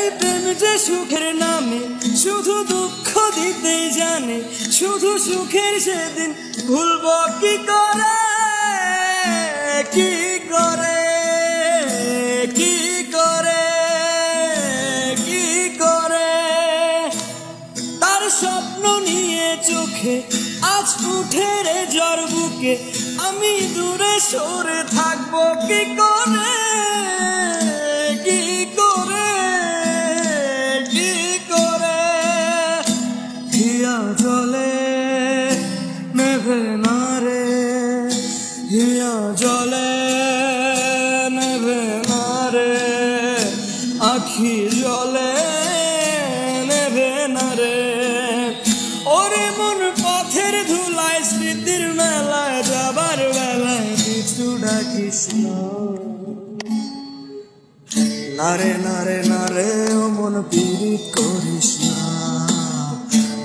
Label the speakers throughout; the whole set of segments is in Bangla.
Speaker 1: এই প্রেম যে সুখের নামে শুধু দুঃখ দিতেই জানে, শুধু সুখের সেদিন ভুলব কি করে, কি করে, কি করে, কি করে। তার স্বপ্ন নিয়ে চোখে আজ উঠে রে জ্বর বুকে, আমি দূরে সরে থাকবো কি করে, কি করে, কি করে। হিয়া জলে নেভে না রে, হিয়া জলে নেভে না রে, আখি জলে নেভে না রে। ওরে মন পথের ধুলায় স্মৃতির মেলায় যাবার বেলায় কিছু ডাকিস না। নারে নারে নারে ও মন পীড়িত করিস না,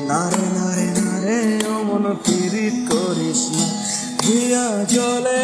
Speaker 1: নারে নারে নারে ও মন পীড়িত করিস না। হিয়া জলে